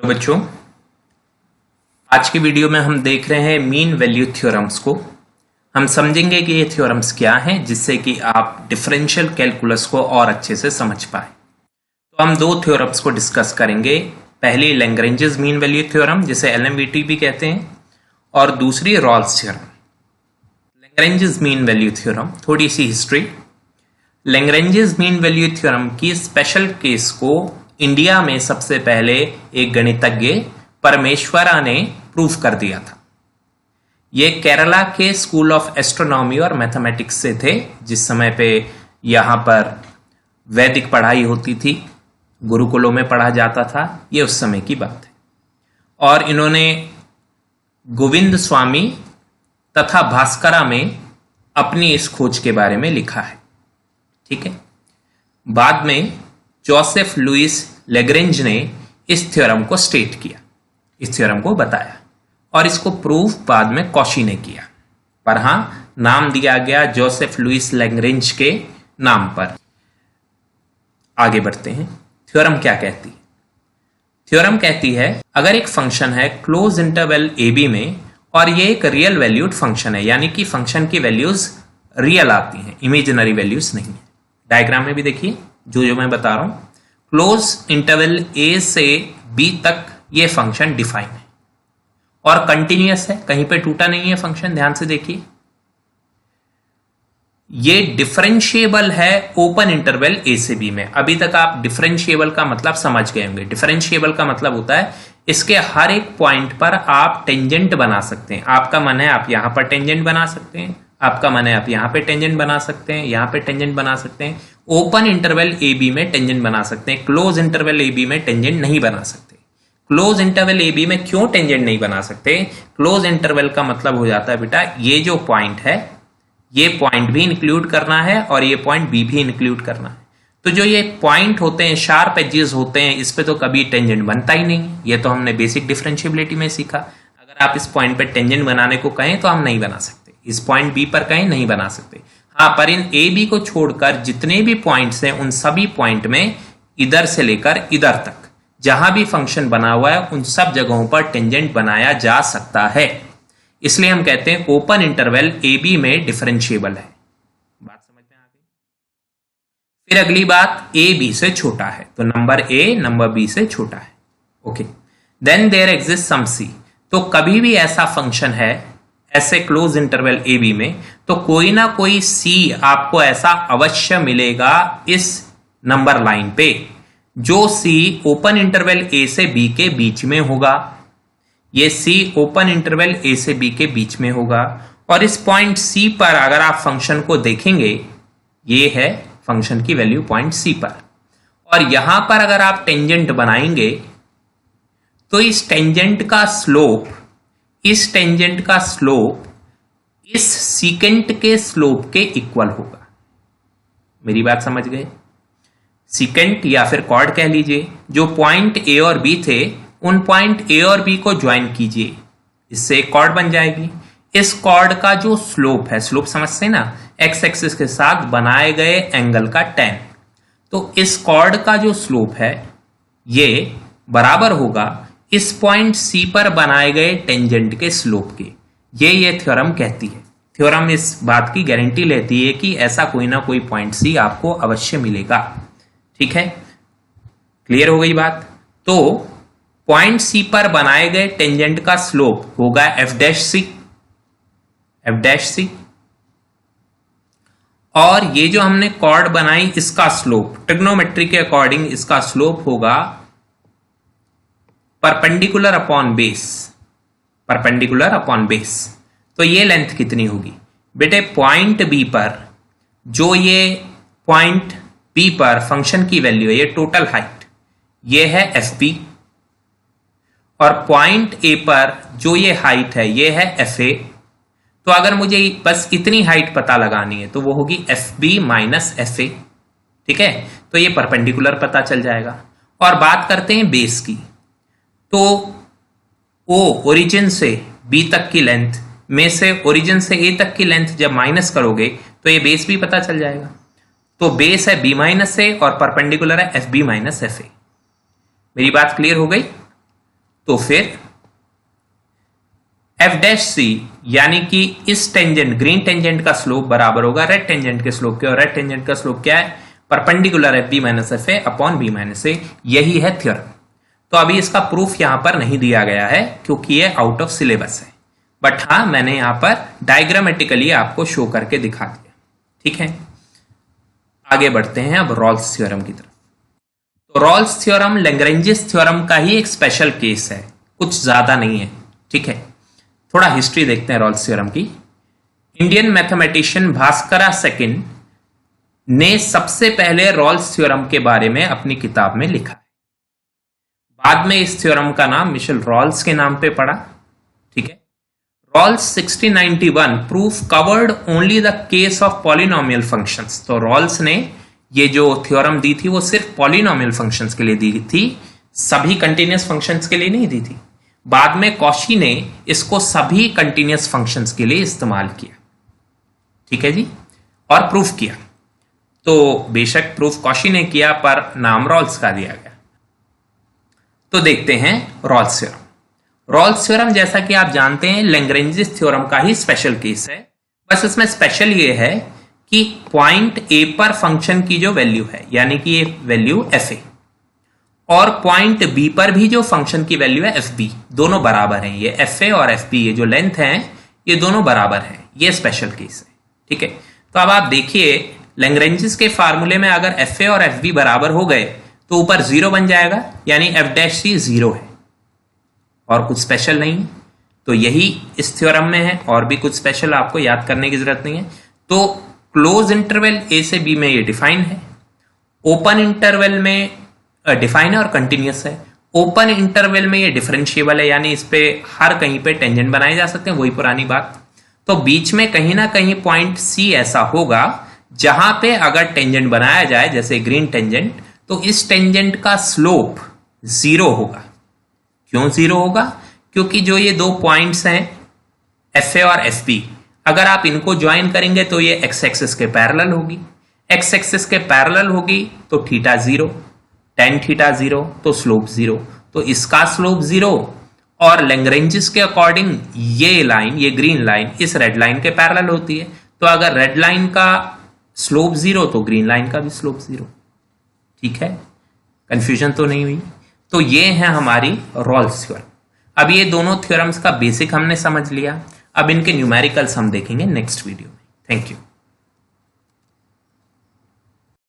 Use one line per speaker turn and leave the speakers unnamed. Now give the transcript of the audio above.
तो बच्चों, आज की वीडियो में हम देख रहे हैं मीन वैल्यू थ्योरम्स को। हम समझेंगे कि ये थ्योरम्स क्या हैं जिससे कि आप डिफरेंशियल कैलकुलस को और अच्छे से समझ पाए। तो हम दो थ्योरम्स को डिस्कस करेंगे। पहली लैग्रेंजेस मीन वैल्यू थ्योरम, जिसे एलएमवीटी भी कहते हैं, और दूसरी Rolle's theorem. Lagrange's mean value theorem, थोड़ी सी history. Lagrange's mean value theorem की स्पेशल केस को इंडिया में सबसे पहले एक गणितज्ञ परमेश्वरा ने प्रूफ कर दिया था। ये केरला के स्कूल ऑफ एस्ट्रोनॉमी और मैथमेटिक्स से थे, जिस समय पे यहाँ पर वैदिक पढ़ाई होती थी, गुरुकुलों में पढ़ा जाता था। ये उस समय की बात है। और इन्होंने गोविंद स्वामी तथा भास्करा में अपनी इस खोज के बारे में लिखा है। ठीक है। बाद में जोसेफ लुइस लैग्रेंज ने इस थ्योरम को स्टेट किया, इस थ्योरम को बताया, और इसको प्रूफ बाद में कॉशी ने किया। पर हां, नाम दिया गया जोसेफ लुइस लैग्रेंज के नाम पर। आगे बढ़ते हैं। थ्योरम क्या कहती है? थ्योरम कहती है, अगर एक फंक्शन है क्लोज इंटरवल ए बी में और ये एक रियल वैल्यूड फंक्शन है, यानी कि फंक्शन की वैल्यूज रियल आती हैं, इमेजिनरी वैल्यूज नहीं है। डायग्राम में भी देखिए जो मैं बता रहा हूं। क्लोज इंटरवल ए से बी तक ये फंक्शन डिफाइन है और कंटिन्यूअस है, कहीं पे टूटा नहीं है फंक्शन। ध्यान से देखिए, ये डिफरेंशिएबल है ओपन इंटरवल ए से बी में। अभी तक आप डिफरेंशिएबल का मतलब समझ गए होंगे। डिफरेंशिएबल का मतलब होता है इसके हर एक पॉइंट पर आप टेंजेंट बना सकते हैं। आपका मन है आप यहां पर टेंजेंट बना सकते हैं, आपका मन है आप यहां पे टेंजेंट बना सकते हैं, यहां पे टेंजेंट बना सकते हैं। ओपन इंटरवल ए बी में टेंजेंट बना सकते हैं, क्लोज इंटरवल ए बी में टेंजेंट नहीं बना सकते। क्लोज इंटरवल ए बी में क्यों टेंजेंट नहीं बना सकते? क्लोज इंटरवल का मतलब हो जाता है बेटा, ये जो पॉइंट है ये पॉइंट भी इंक्लूड करना है और ये पॉइंट बी भी इंक्लूड करना है। तो जो ये पॉइंट होते हैं, शार्प एजेस होते हैं, इस पे तो कभी टेंजेंट बनता ही नहीं। ये तो हमने बेसिक डिफरेंशिएबिलिटी में सीखा। अगर आप इस पॉइंट पर टेंजेंट बनाने को कहें तो हम नहीं बना सकते, इस पॉइंट बी पर कहें नहीं बना सकते। हाँ, पर इन ए बी को छोड़कर जितने भी पॉइंट्स हैं उन सभी पॉइंट में इधर से लेकर इधर तक जहां भी फंक्शन बना हुआ है उन सब जगहों पर टेंजेंट बनाया जा सकता है। इसलिए हम कहते हैं ओपन इंटरवल ए बी में डिफरेंशिएबल है। बात समझ में आ गई? फिर अगली बात, ए बी से छोटा है, तो नंबर ए नंबर बी से छोटा है। Okay, then there exist some c. तो कभी भी ऐसा फंक्शन है ऐसे क्लोज इंटरवल ए बी में, तो कोई ना कोई सी आपको ऐसा अवश्य मिलेगा इस नंबर लाइन पे, जो सी ओपन इंटरवल ए से बी के बीच में होगा। ये सी ओपन इंटरवल ए से बी के बीच में होगा। और इस पॉइंट सी पर अगर आप फंक्शन को देखेंगे, ये है फंक्शन की वैल्यू पॉइंट सी पर, और यहां पर अगर आप टेंजेंट बनाएंगे तो इस टेंजेंट का स्लोप इस सीकेंट के स्लोप के इक्वल होगा। मेरी बात समझ गए? सीकेंट या फिर कॉर्ड कह लीजिए, जो पॉइंट ए और बी थे उन पॉइंट ए और बी को ज्वाइन कीजिए, इससे एक कॉर्ड बन जाएगी। इस कॉर्ड का जो स्लोप है, स्लोप समझते हैं ना, एक्स एक्सिस के साथ बनाए गए एंगल का tan, तो इस कॉर्ड का जो स्लोप है ये बराबर होगा इस पॉइंट सी पर बनाए गए टेंजेंट के स्लोप के। ये थ्योरम कहती है। थ्योरम इस बात की गारंटी लेती है कि ऐसा कोई ना कोई पॉइंट सी आपको अवश्य मिलेगा। ठीक है, क्लियर हो गई बात? तो पॉइंट सी पर बनाए गए टेंजेंट का स्लोप होगा एफ डैश सी, और ये जो हमने कॉर्ड बनाई इसका स्लोप ट्रिग्नोमेट्री के अकॉर्डिंग इसका स्लोप होगा परपेंडिकुलर अपॉन बेस। तो ये लेंथ कितनी होगी बेटे? पॉइंट बी पर, जो ये पॉइंट बी पर फंक्शन की वैल्यू है, ये टोटल हाइट, ये है एफ बी, और पॉइंट ए पर जो ये हाइट है ये है एफ ए। तो अगर मुझे बस इतनी हाइट पता लगानी है तो वो होगी F B minus F A. ठीक है, तो ये परपेंडिकुलर पता चल जाएगा। और बात करते हैं बेस की, तो ओ ओरिजिन से बी तक की लेंथ में से ओरिजिन से ए तक की लेंथ जब माइनस करोगे तो ये बेस भी पता चल जाएगा। तो बेस है बी माइनस ए और परपेंडिकुलर है F B minus F A. मेरी बात क्लियर हो गई? तो फिर एफ डैश सी यानी कि इस टेंजेंट ग्रीन टेंजेंट का स्लोप बराबर होगा रेड टेंजेंट के स्लोप के, और रेड टेंजेंट का स्लोप क्या है? Perpendicular f B minus F a upon b minus a. यही है थ्योरम। तो अभी इसका प्रूफ यहां पर नहीं दिया गया है क्योंकि ये आउट ऑफ सिलेबस है, बट हाँ मैंने यहां पर डायग्रामेटिकली आपको शो करके दिखा दिया। ठीक है, आगे बढ़ते हैं अब रॉल्स थ्योरम की तरफ। तो रॉल्स थ्योरम लैग्रेंजिस थ्योरम का ही एक स्पेशल केस है, कुछ ज्यादा नहीं है। ठीक है, थोड़ा हिस्ट्री देखते हैं रॉल्स थ्योरम की। इंडियन मैथमेटिशियन भास्करा सेकंड ने सबसे पहले रॉल्स थ्योरम के बारे में अपनी किताब में लिखा है। बाद में इस थ्योरम का नाम मिशेल रॉल्स के नाम पे पड़ा। ठीक है, Rolle's 1691 proof covered only the case of polynomial functions. तो रॉल्स ने ये जो थ्योरम दी थी वो सिर्फ पॉलिनोमियल फंक्शंस के लिए दी थी, सभी कंटिन्यूअस फंक्शंस के लिए नहीं दी थी। बाद में कॉशी ने इसको सभी कंटिन्यूअस फंक्शंस के लिए इस्तेमाल किया। ठीक है जी, और प्रूफ किया। तो बेशक प्रूफ कॉशी ने किया पर नाम रॉल्स का दिया गया। तो देखते हैं रॉल्स थ्योरम। रॉल्स थ्योरम जैसा कि आप जानते हैं लैग्रेंजिस थ्योरम का ही स्पेशल केस है। बस इसमें स्पेशल ये है कि पॉइंट ए पर फंक्शन की जो वैल्यू है यानी कि ये वैल्यू एफ ए, और पॉइंट बी पर भी जो फंक्शन की वैल्यू है एफ बी, दोनों बराबर हैं। ये एफ ए और एफ बी ये जो लेंथ है ये दोनों बराबर हैं। ये स्पेशल केस है। ठीक है, तो अब आप देखिए लैग्रेंजिस के फार्मूले में अगर एफ ए और एफ बी बराबर हो गए तो ऊपर जीरो बन जाएगा, यानी एफ डैश सी जीरो है और कुछ स्पेशल नहीं है। तो यही इस थ्योरम में है, और भी कुछ स्पेशल आपको याद करने की जरूरत नहीं है। तो क्लोज इंटरवल ए से बी में ये डिफाइन है, ओपन इंटरवल में डिफाइन है और कंटिन्यूअस है। ओपन इंटरवल में ये डिफरेंशिएबल है, यानी इस पे हर कहीं पे टेंजेंट बनाए जा सकते हैं, वही पुरानी बात। तो बीच में कहीं ना कहीं पॉइंट सी ऐसा होगा जहां पे अगर टेंजेंट बनाया जाए जैसे ग्रीन टेंजेंट, तो इस टेंजेंट का स्लोप जीरो होगा। क्यों जीरो होगा? क्योंकि जो ये दो पॉइंट्स हैं एफ ए और एफ बी, अगर आप इनको ज्वाइन करेंगे तो ये एक्स एक्सिस के पैरेलल होगी। एक्स एक्सिस के पैरेलल होगी तो theta zero, tan theta zero, तो स्लोप जीरो। तो इसका स्लोप जीरो, और लैग्रेंजिस के अकॉर्डिंग ये लाइन, ये ग्रीन लाइन इस रेड लाइन के पैरेलल होती है। तो अगर रेड लाइन का स्लोप जीरो तो ग्रीन लाइन का भी स्लोप जीरो। ठीक है, कंफ्यूजन तो नहीं हुई? तो ये है हमारी रॉल्स थ्योरम। अब ये दोनों थ्योरम्स का बेसिक हमने समझ लिया। अब इनके न्यूमेरिकल्स हम देखेंगे नेक्स्ट वीडियो में। Thank you.